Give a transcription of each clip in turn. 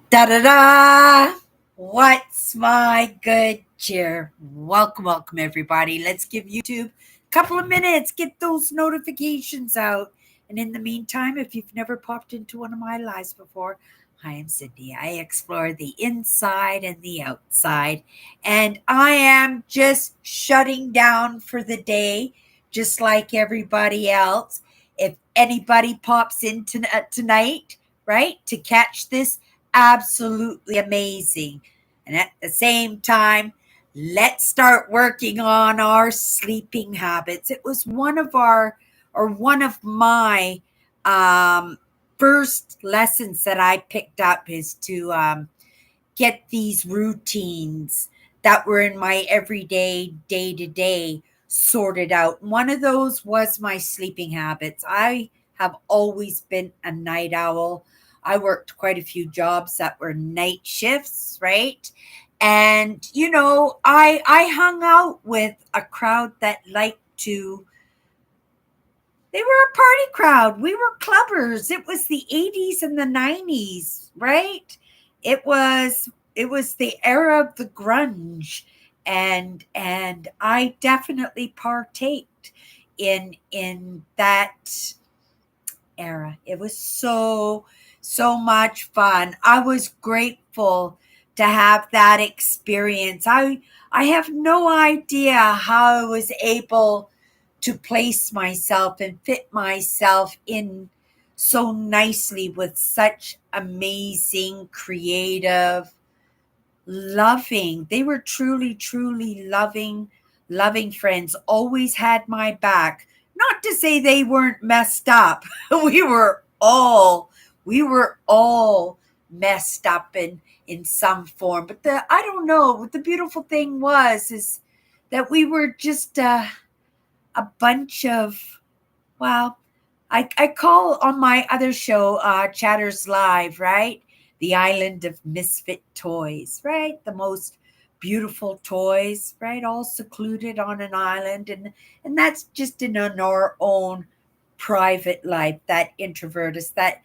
Da da da! What's my good cheer? Welcome, welcome, everybody. Let's give YouTube a couple of minutes, get those notifications out. And in the meantime, if you've never popped into one of my lives before, hi, I'm Sydney. I explore the inside and the outside. And I am just shutting down for the day, just like everybody else. If anybody pops in tonight, right, to catch this, absolutely amazing. And at the same time, let's start working on our sleeping habits. It was one of my um, first lessons that I picked up is to get these routines that were in my everyday, day to day sorted out. One of those was my sleeping habits. I have always been a night owl. I worked quite a few jobs that were night shifts, right? And I hung out with a crowd that liked to they were a party crowd. We were clubbers. It was the 80s and the 90s, right? It was the era of the grunge, and I definitely partaked in that era. It was so much fun. I was grateful to have that experience. I have no idea how I was able to place myself and fit myself in so nicely with such amazing, creative, loving. They were truly loving friends. Always had my back. Not to say they weren't messed up. we were all we were all messed up in some form. But the I don't know. What the beautiful thing was is that we were just a bunch of, well, I call on my other show, Chatters Live, right? The island of misfit toys, right? The most beautiful toys, right? All secluded on an island. And that's just in our own private life, that introvert is that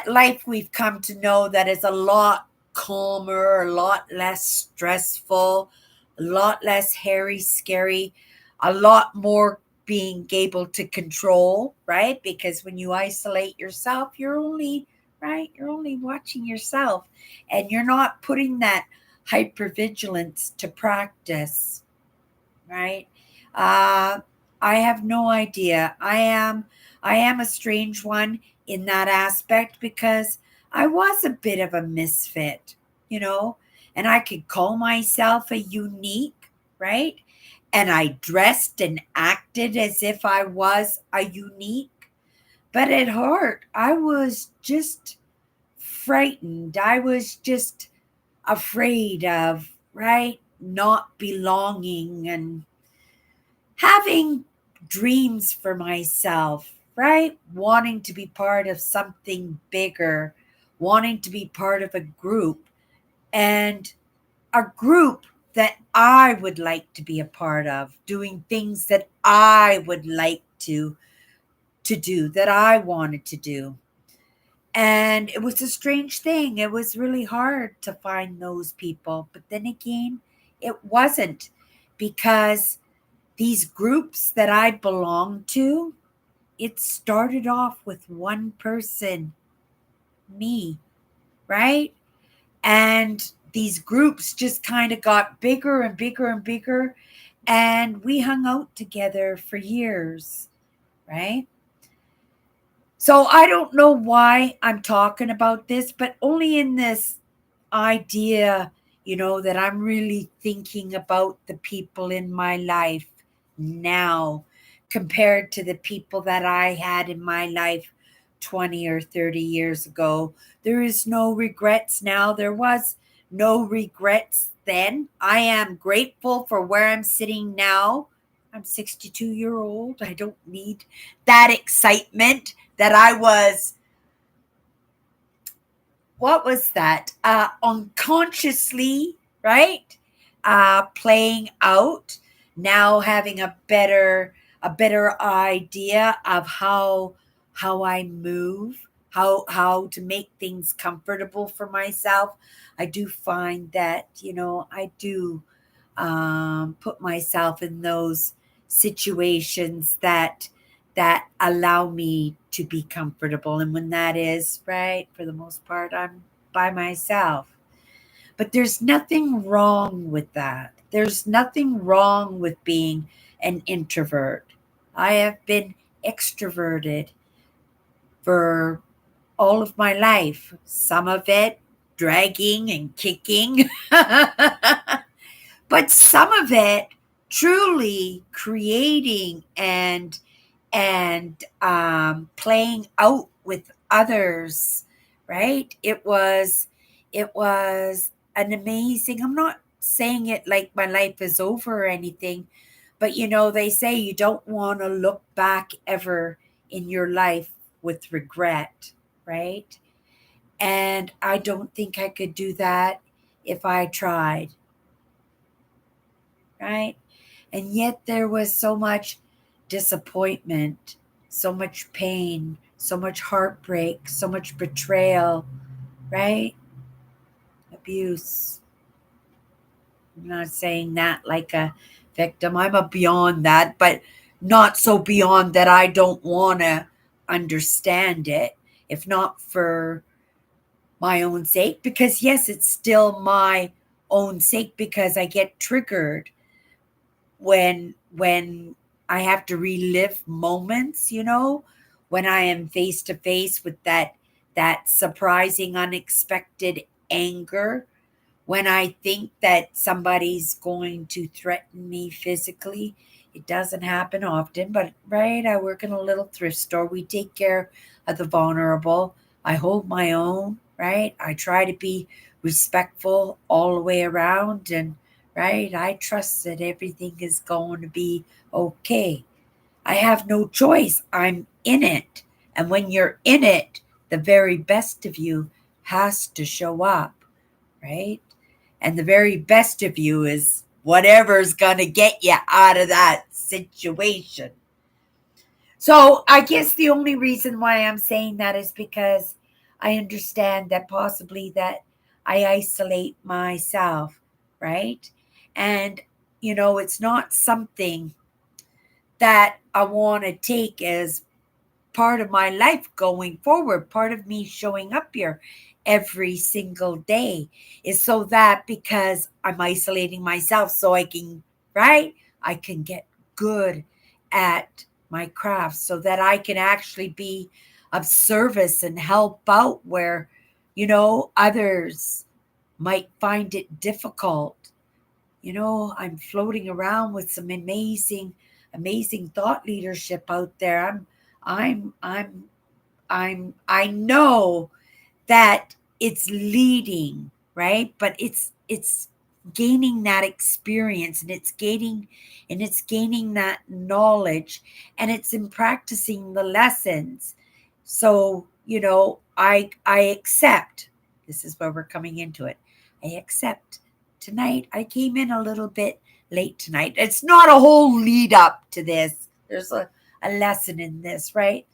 life we've come to know that is a lot calmer, a lot less stressful, a lot less hairy, scary, a lot more being able to control, right? Because when you isolate yourself, you're only, right, you're only watching yourself and you're not putting that hypervigilance to practice, right? Uh, I have no idea. I am a strange one in that aspect because I was a bit of a misfit, you know, and I could call myself a unique, right? And I dressed and acted as if I was a unique, but at heart, I was just frightened. I was just afraid of, right, not belonging and having dreams for myself, right? Wanting to be part of something bigger, wanting to be part of a group, and a group that I would like to be a part of, doing things that I would like to do, that I wanted to do. And it was a strange thing. It was really hard to find those people. But then again, it wasn't, because these groups that I belong to, it started off with one person, me, right? And these groups just kind of got bigger and bigger and bigger. And we hung out together for years, right? So I don't know why I'm talking about this, but only in this idea, that I'm really thinking about the people in my life now compared to the people that I had in my life 20 or 30 years ago. There is no regrets now. There was no regrets then. I am grateful for where I'm sitting now. I'm 62-year old. I don't need that excitement that I was, what was that? Unconsciously, right? Playing out, now having a better idea of how I move, how to make things comfortable for myself, I do find that, I do put myself in those situations that allow me to be comfortable. And when that is right, for the most part, I'm by myself. But there's nothing wrong with that. There's nothing wrong with being an introvert. I have been extroverted for all of my life, some of it dragging and kicking, but some of it truly creating and playing out with others, right? It was an amazing. I'm not saying it like my life is over or anything, but they say you don't want to look back ever in your life with regret, right? And I don't think I could do that if I tried, right? And yet there was so much disappointment, so much pain, so much heartbreak, so much betrayal, right? Abuse. I'm not saying that like a victim. I'm a beyond that, but not so beyond that I don't want to understand it, if not for my own sake, because yes, it's still my own sake, because I get triggered when I have to relive moments, when I am face to face with that surprising, unexpected anger, when I think that somebody's going to threaten me physically. It doesn't happen often, but right, I work in a little thrift store. We take care of the vulnerable. I hold my own, right? I try to be respectful all the way around, and right, I trust that everything is going to be okay. I have no choice. I'm in it. And when you're in it, the very best of you has to show up, right? And the very best of you is whatever's going to get you out of that situation. So I guess the only reason why I'm saying that is because I understand that possibly that I isolate myself, right? And it's not something that I want to take as part of my life going forward. Part of me showing up here every single day is so that, because I'm isolating myself, so I can, right? I can get good at my craft so that I can actually be of service and help out where, others might find it difficult. I'm floating around with some amazing thought leadership out there. I'm I'm I know that it's leading, right? But it's gaining that experience, and it's gaining that knowledge, and it's in practicing the lessons. So, I accept, this is where we're coming into it. I accept tonight I came in a little bit late tonight. It's not a whole lead up to this. There's a lesson in this, right?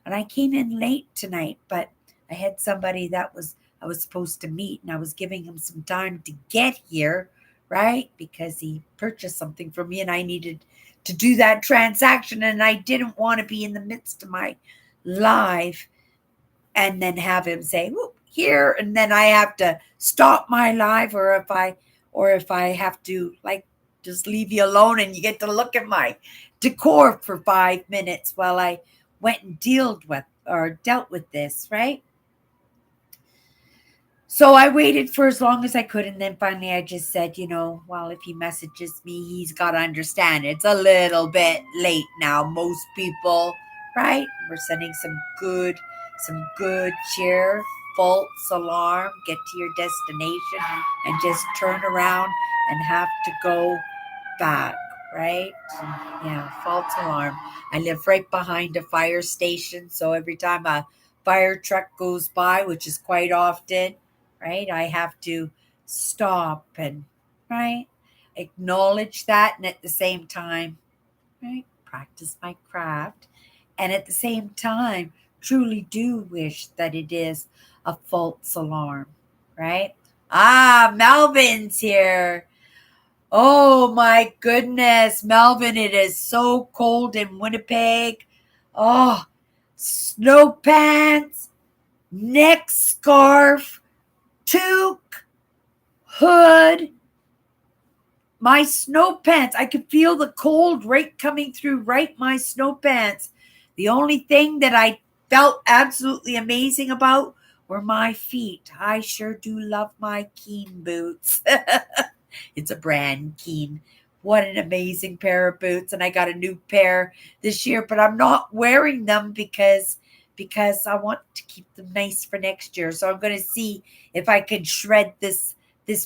And I came in late tonight, but I had somebody that I was supposed to meet, and I was giving him some time to get here, right? Because he purchased something from me and I needed to do that transaction, and I didn't want to be in the midst of my live and then have him say, "Whoop, here," and then I have to stop my live, or if I have to, like, just leave you alone and you get to look at my decor for 5 minutes while I went and dealt with this, right? So I waited for as long as I could, and then finally I just said, well, if he messages me, he's got to understand it's a little bit late now. Most people, right? We're sending some good cheer, false alarm, get to your destination, and just turn around and have to go back, right? Yeah, false alarm. I live right behind a fire station, so every time a fire truck goes by, which is quite often, right, I have to stop and, right, acknowledge that, and at the same time, right, practice my craft, and at the same time truly do wish that it is a false alarm, right? Ah, Melvin's here. Oh my goodness, Melvin, it is so cold in Winnipeg. Oh, snow pants, neck scarf, toque, hood, my snow pants. I could feel the cold right coming through right my snow pants. The only thing that I felt absolutely amazing about were my feet. I sure do love my Keen boots. It's a brand, Keen. What an amazing pair of boots. And I got a new pair this year, but I'm not wearing them because I want to keep them nice for next year. So I'm going to see if I can shred this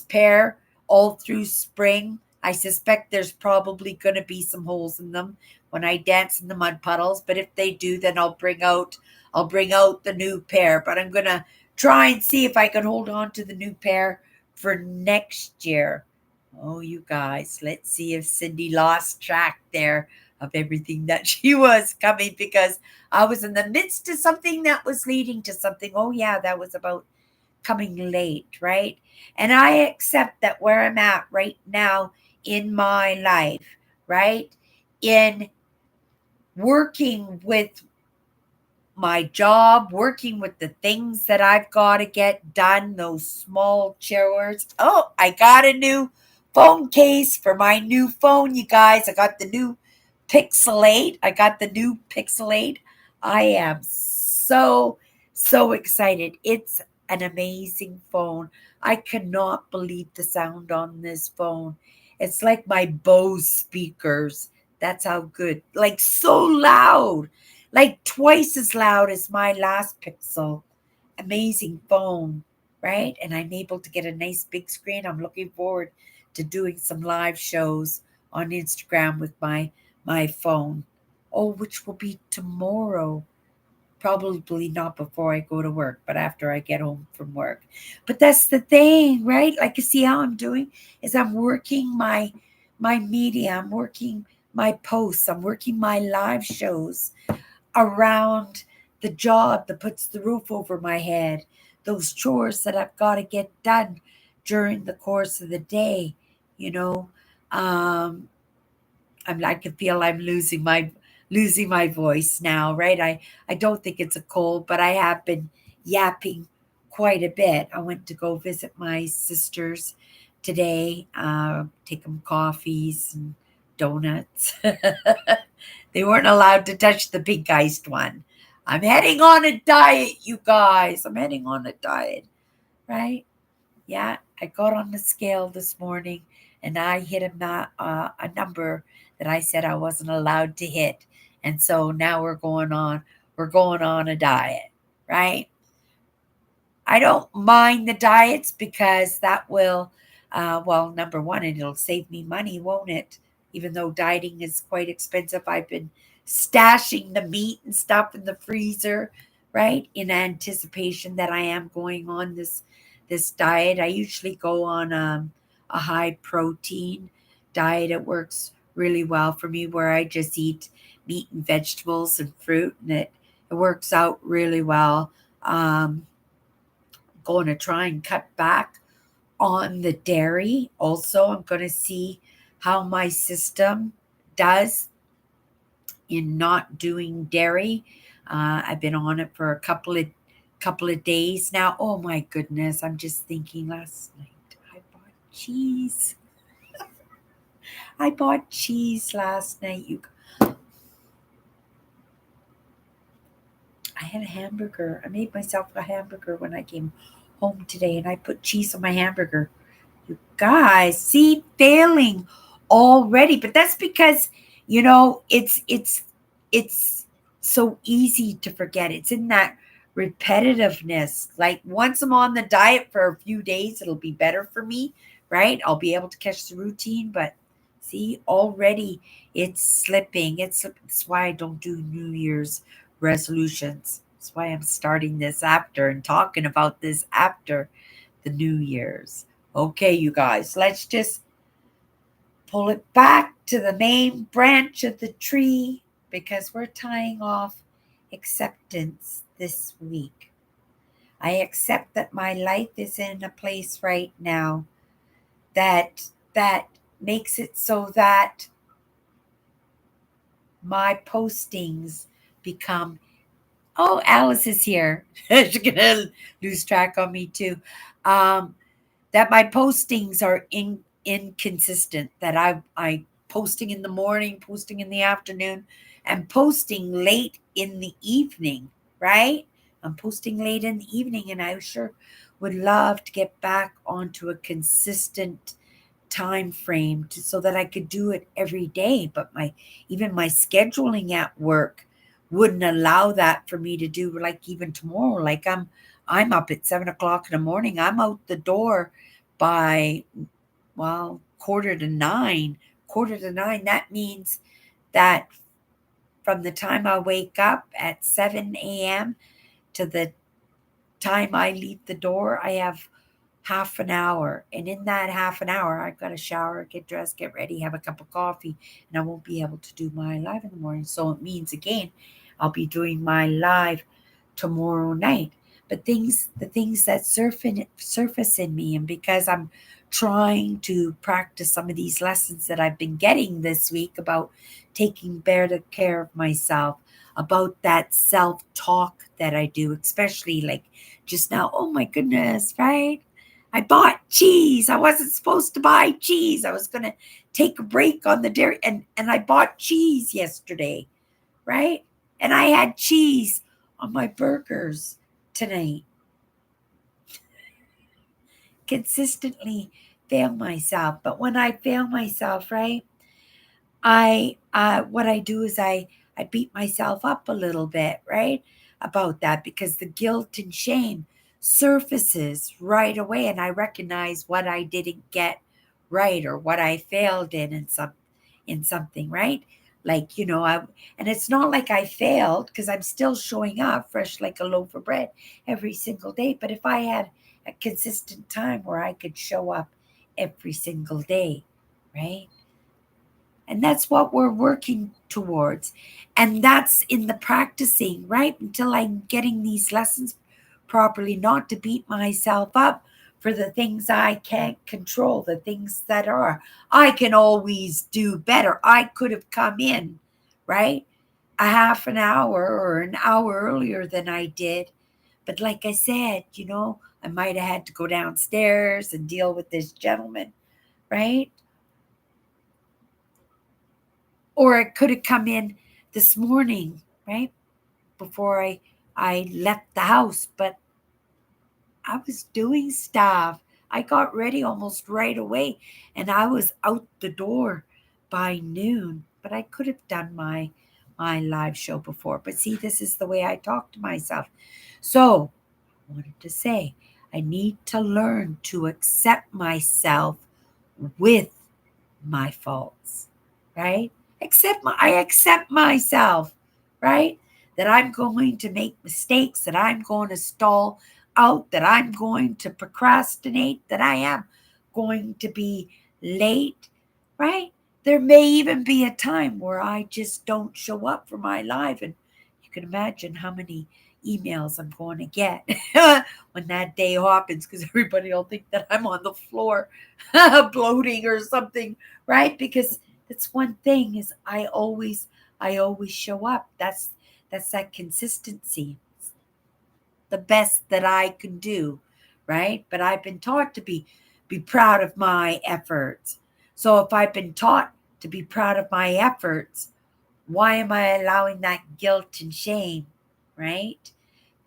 pair all through spring. I suspect there's probably going to be some holes in them when I dance in the mud puddles, but if they do, then I'll bring out the new pair. But I'm going to try and see if I can hold on to the new pair for next year. Oh, you guys, let's see if Cindy lost track there of everything that she was coming, because I was in the midst of something that was leading to something. Oh, yeah, that was about coming late, right? And I accept that where I'm at right now in my life, right? In working with my job, working with the things that I've got to get done, those small chores. Oh, I got a new phone case for my new phone, you guys. I got the new Pixel 8. I got the new Pixel 8. I am so excited. It's an amazing phone. I cannot believe the sound on this phone. It's like my Bose speakers. That's how good. Like so loud, like twice as loud as my last Pixel. Amazing phone, right? And I'm able to get a nice big screen. I'm looking forward to doing some live shows on Instagram with my phone. Oh, which will be tomorrow. Probably not before I go to work, but after I get home from work. But that's the thing, right? Like, you see how I'm doing is I'm working my media, I'm working my posts, I'm working my live shows around the job that puts the roof over my head, those chores that I've got to get done during the course of the day, you know. Um, I can feel I'm losing my voice now, right? I don't think it's a cold, but I have been yapping quite a bit. I went to go visit my sisters today, take them coffees and donuts. They weren't allowed to touch the pink iced one. I'm heading on a diet, you guys. I'm heading on a diet, right? Yeah, I got on the scale this morning and I hit a number that I said I wasn't allowed to hit. And so now we're going on a diet, right? I don't mind the diets because that will, well, number one, it'll save me money, won't it? Even though dieting is quite expensive, I've been stashing the meat and stuff in the freezer, right? In anticipation that I am going on this diet. I usually go on a high protein diet. It works really well for me, where I just eat meat and vegetables and fruit, and it works out really well. Going to try and cut back on the dairy. Also, I'm going to see how my system does in not doing dairy. I've been on it for a couple of days now. Oh my goodness! I'm just thinking. Last night I bought cheese. I bought cheese last night. I had a hamburger. I made myself a hamburger when I came home today, and I put cheese on my hamburger. You guys, see, failing already. But that's because, it's so easy to forget. It's in that repetitiveness. Like, once I'm on the diet for a few days, it'll be better for me, right? I'll be able to catch the routine. But see, already it's slipping. That's why I don't do New Year's resolutions. That's why I'm starting this after and talking about this after the New Year's. Okay, you guys, let's just pull it back to the main branch of the tree, because we're tying off acceptance this week. I accept that my life is in a place right now that makes it so that my postings become, oh, Alice is here. She's gonna lose track on me too. Um, that my postings are inconsistent. That I posting in the morning, posting in the afternoon, and posting late in the evening. Right? I'm posting late in the evening, and I sure would love to get back onto a consistent time frame so that I could do it every day. But even my scheduling at work wouldn't allow that for me to do, like even tomorrow. Like I'm up at 7 o'clock in the morning. I'm out the door by, well, quarter to nine. That means that from the time I wake up at 7 a.m. to the time I leave the door, I have half an hour. And in that half an hour, I've got to shower, get dressed, get ready, have a cup of coffee, and I won't be able to do my live in the morning. So it means, again, I'll be doing my live tomorrow night. But the things that surface in me, and because I'm trying to practice some of these lessons that I've been getting this week about taking better care of myself, about that self talk that I do, especially like just now. Oh my goodness, right? I bought cheese. I wasn't supposed to buy cheese. I was going to take a break on the dairy, and I bought cheese yesterday, right? And I had cheese on my burgers tonight. Consistently fail myself. But when I fail myself, right, I what I do is I beat myself up a little bit, right, about that, because the guilt and shame surfaces right away, and I recognize what I didn't get right or what I failed in something, right? Like, and it's not like I failed, because I'm still showing up fresh like a loaf of bread every single day. But if I had a consistent time where I could show up every single day, right? And that's what we're working towards. And that's in the practicing, right? Until I'm getting these lessons properly, not to beat myself up for the things I can't control, the things that are. I can always do better. I could have come in, right? A half an hour or an hour earlier than I did. But like I said, I might have had to go downstairs and deal with this gentleman, right? Or it could have come in this morning, right? Before I left the house, but I was doing stuff. I got ready almost right away, and I was out the door by noon. But I could have done my live show before. But see, this is the way I talk to myself. So I wanted to say I need to learn to accept myself with my faults, right? I accept myself, right? That I'm going to make mistakes, that I'm going to stall out, that I'm going to procrastinate, that I am going to be late, right? There may even be a time where I just don't show up for my live, and you can imagine how many emails I'm going to get when that day happens, because everybody will think that I'm on the floor bloating or something, right? Because that's one thing is I always show up. That's that consistency, the best that I can do, right? But I've been taught to be proud of my efforts. So if I've been taught to be proud of my efforts, why am I allowing that guilt and shame, right,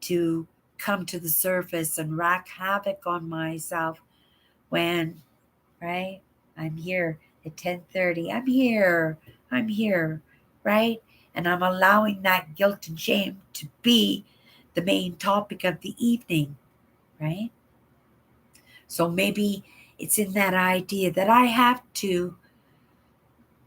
to come to the surface and wreak havoc on myself when, right? I'm here at 10:30. I'm here, right? And I'm allowing that guilt and shame to be the main topic of the evening, right? So maybe it's in that idea that I have to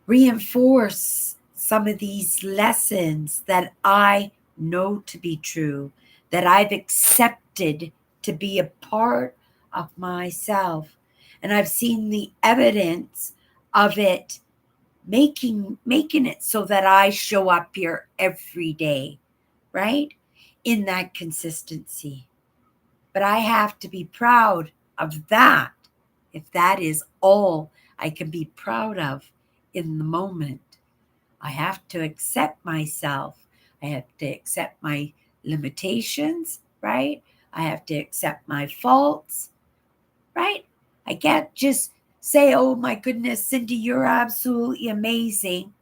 reinforce some of these lessons that I know to be true, that I've accepted to be a part of myself. And I've seen the evidence of it making it so that I show up here every day, right? In that consistency. But I have to be proud of that. If that is all I can be proud of in the moment, I have to accept myself. I have to accept my limitations, right? I have to accept my faults, right? I can't just say, oh my goodness, Cindy, you're absolutely amazing.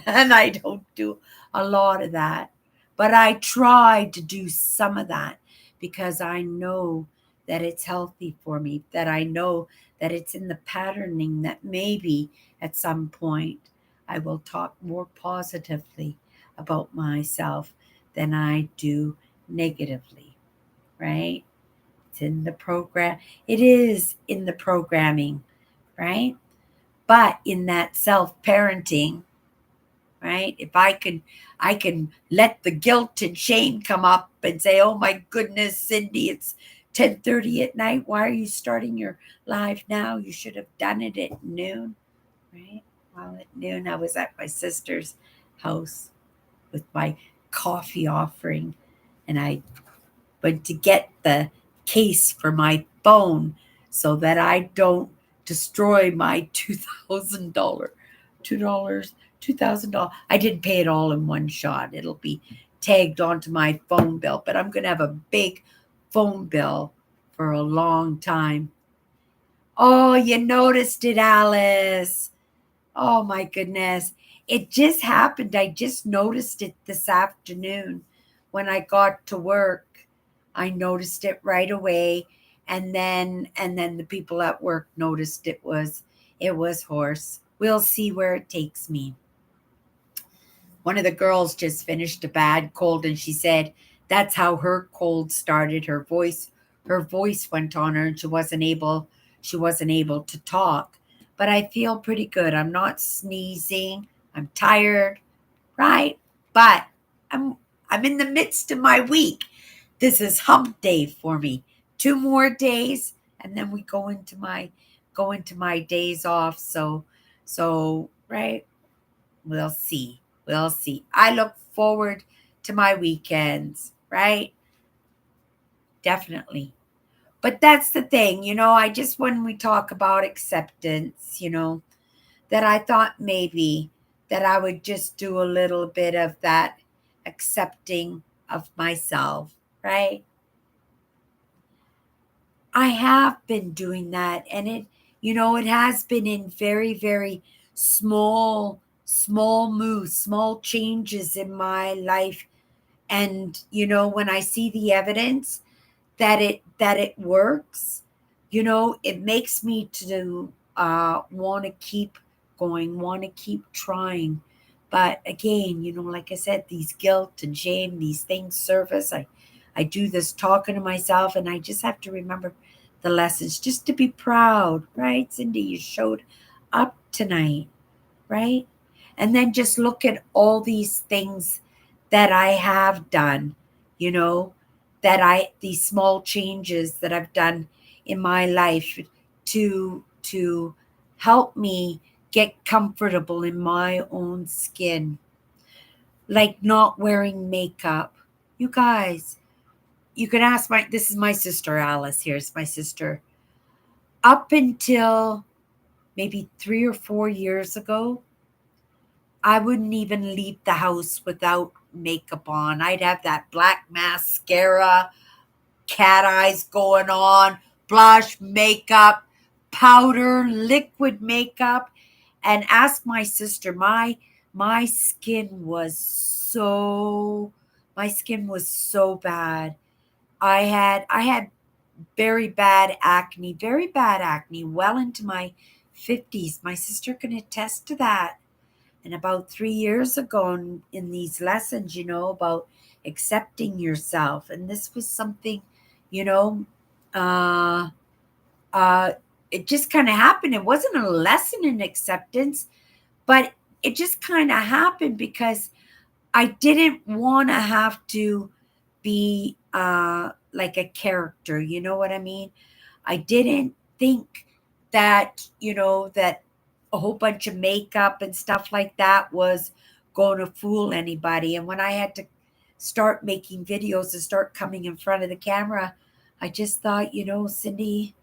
And I don't do a lot of that. But I try to do some of that because I know that it's healthy for me, that I know that it's in the patterning that maybe at some point I will talk more positively about myself than I do negatively, right? It's in the program. It is in the programming, right? But in that self parenting, right? If I can let the guilt and shame come up and say, "Oh my goodness, Cindy, it's 10:30 at night. Why are you starting your live now? You should have done it at noon." Right? Well, at noon I was at my sister's house with my coffee offering, and I went to get the case for my phone so that I don't destroy my $2,000, $2, $2,000. I didn't pay it all in one shot. It'll be tagged onto my phone bill, but I'm going to have a big phone bill for a long time. Oh, you noticed it, Alice. Oh my goodness. It just happened. I just noticed it this afternoon when I got to work. I noticed it right away, and then the people at work noticed it was horse. We'll see where it takes me. One of the girls just finished a bad cold and she said that's how her cold started. Her voice went on her and she wasn't able to talk. But I feel pretty good. I'm not sneezing. I'm tired, right? But I'm I'm in the midst of my week. This is hump day for me. 2 more days and then we go into my days off. So right, we'll see. We'll see. I look forward to my weekends, right? Definitely. But that's the thing, I just, when we talk about acceptance, that I thought maybe that I would just do a little bit of that accepting of myself, right? I have been doing that, and it has been in very, very small moves, small changes in my life. And when I see the evidence that it works, it makes me to want to keep going, want to keep trying. But again, like I said, these guilt and shame, these things surface. I do this talking to myself, and I just have to remember the lessons, just to be proud, right? Cindy, you showed up tonight, right? And then just look at all these things that I have done, you know, these small changes that I've done in my life to help me get comfortable in my own skin, like not wearing makeup. You guys, you can ask this is my sister Alice. Here's my sister. Up until maybe 3 or 4 years ago, I wouldn't even leave the house without makeup on. I'd have that black mascara, cat eyes going on, blush, makeup, powder, liquid makeup, and ask my sister. My skin was so bad. I had very bad acne, well into my 50s. My sister can attest to that. And about 3 years ago, in these lessons, about accepting yourself, and this was something, you know, uh, uh, it just kind of happened. It wasn't a lesson in acceptance, but it just kind of happened because I didn't want to have to be like a character. You know what I mean? I didn't think that a whole bunch of makeup and stuff like that was going to fool anybody. And when I had to start making videos and start coming in front of the camera, I just thought, Cindy,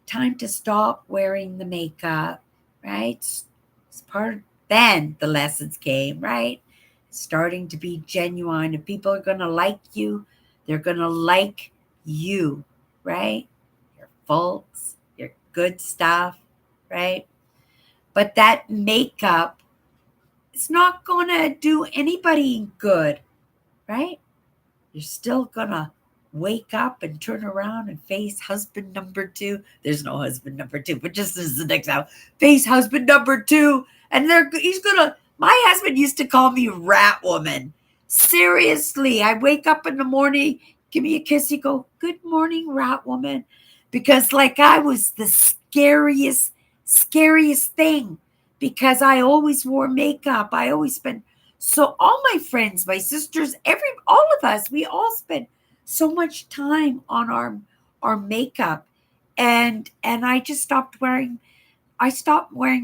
time to stop wearing the makeup, right? It's part. Then the lessons came, right? Starting to be genuine. If people are going to like you, they're going to like you, right? Your faults, your good stuff, right? But that makeup is not going to do anybody good, right? You're still gonna wake up and turn around and face husband number two. There's no husband number two, but just as the next out, face husband number two. And he's gonna, my husband used to call me rat woman. Seriously, I wake up in the morning, give me a kiss, he go, good morning, rat woman. Because like I was the scariest thing because I always wore makeup. I always spent so all my friends, my sisters, all of us, we all spent so much time on our makeup, and I stopped wearing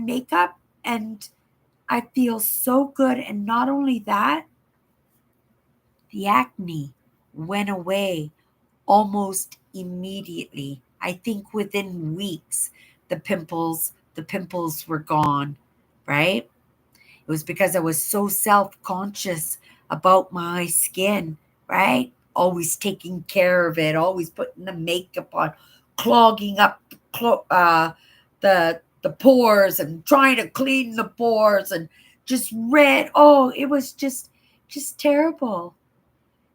makeup, and I feel so good. And not only that, the acne went away almost immediately. I think within weeks the pimples were gone, right? It was because I was so self conscious about my skin, right? Always taking care of it, always putting the makeup on, clogging up the pores and trying to clean the pores and just red. Oh, it was just terrible.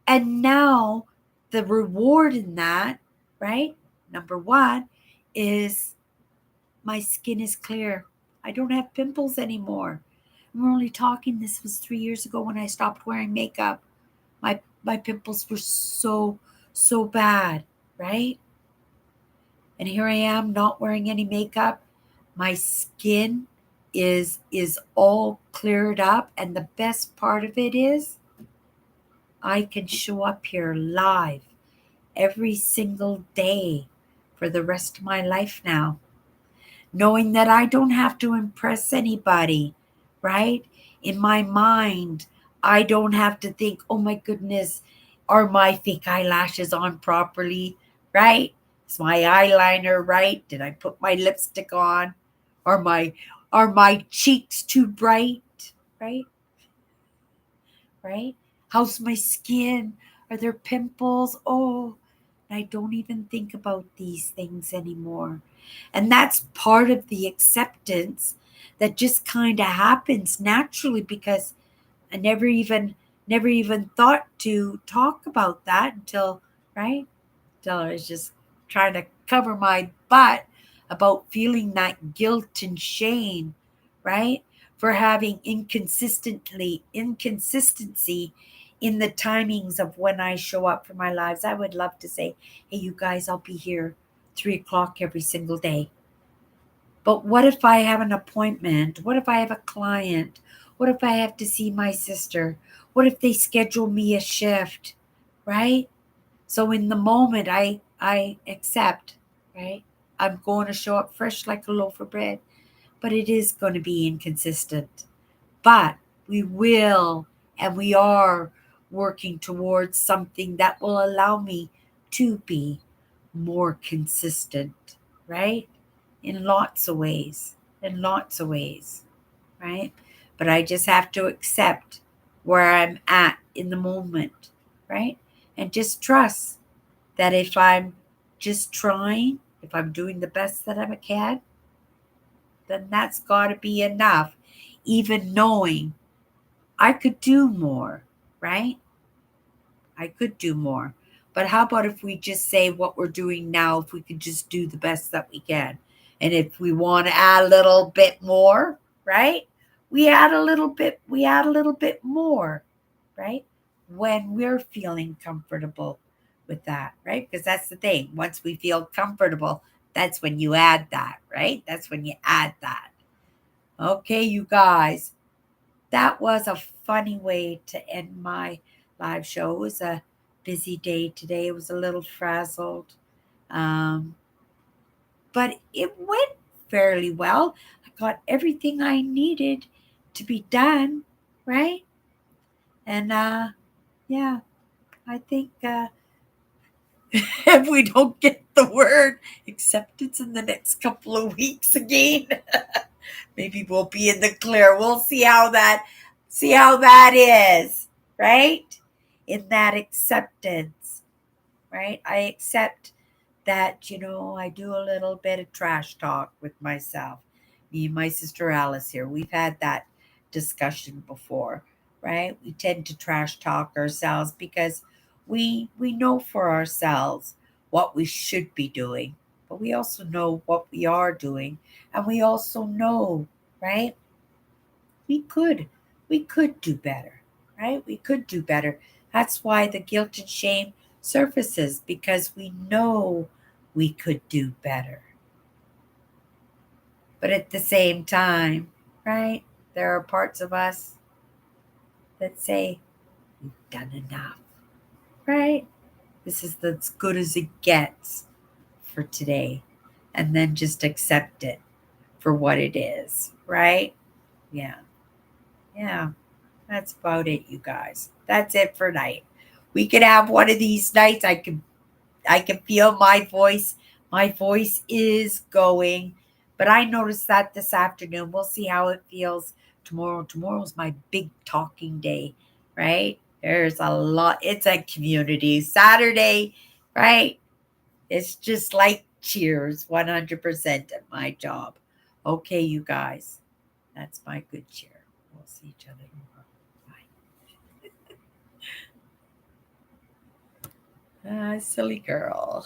And now the reward in that, right? Number one is my skin is clear. I don't have pimples anymore. We're only talking, this was 3 years ago when I stopped wearing makeup. My pimples were so bad, right? And here I am not wearing any makeup. My skin is all cleared up, and the best part of it is I can show up here live every single day for the rest of my life now, knowing that I don't have to impress anybody, right? In my mind, I don't have to think, oh my goodness, are my fake eyelashes on properly, right? Is my eyeliner right? Did I put my lipstick on? Are my are my cheeks too bright, right? Right? How's my skin? Are there pimples? Oh, I don't even think about these things anymore. And that's part of the acceptance that just kind of happens naturally because I never even thought to talk about that until, right? Until I was just trying to cover my butt about feeling that guilt and shame, right? For having inconsistency in the timings of when I show up for my lives. I would love to say, hey, you guys, I'll be here 3 o'clock every single day. But what if I have an appointment? What if I have a client? What if I have to see my sister? What if they schedule me a shift? Right? So in the moment I accept, right? I'm going to show up fresh like a loaf of bread, but it is going to be inconsistent. But we will and we are working towards something that will allow me to be more consistent, right? In lots of ways, in lots of ways, right? But I just have to accept where I'm at in the moment, right? And just trust that if I'm just trying, if I'm doing the best that I can, then that's got to be enough, even knowing I could do more, right? I could do more. But how about if we just say what we're doing now, if we could just do the best that we can? And if we want to add a little bit more, right? We add a little bit more, right? When we're feeling comfortable with that, right? Because that's the thing. Once we feel comfortable, that's when you add that, right? That's when you add that. Okay, you guys, that was a funny way to end my live show. It was a busy day today. It was a little frazzled, um, but it went fairly well. I got everything I needed to be done, right? And yeah, I think if we don't get the word acceptance in the next couple of weeks again, maybe we'll be in the clear. We'll see how that is, right? In that acceptance, right? I accept that, I do a little bit of trash talk with myself. Me and my sister Alice here, we've had that discussion before, right? We tend to trash talk ourselves because we know for ourselves what we should be doing, but we also know what we are doing, and we also know, right? We could we could do better, right? We could do better. That's why the guilt and shame surfaces, because we know we could do better. But at the same time, right, there are parts of us that say we've done enough, right? This is as good as it gets for today. And then just accept it for what it is, right? Yeah. Yeah. That's about it, you guys. That's it for night. We could have one of these nights. I can feel my voice. My voice is going. But I noticed that this afternoon. We'll see how it feels tomorrow. Tomorrow's my big talking day, right? There's a lot. It's a community Saturday, right? It's just like cheers 100% at my job. Okay, you guys. That's my good cheer. We'll see each other tomorrow. Bye. Silly girl.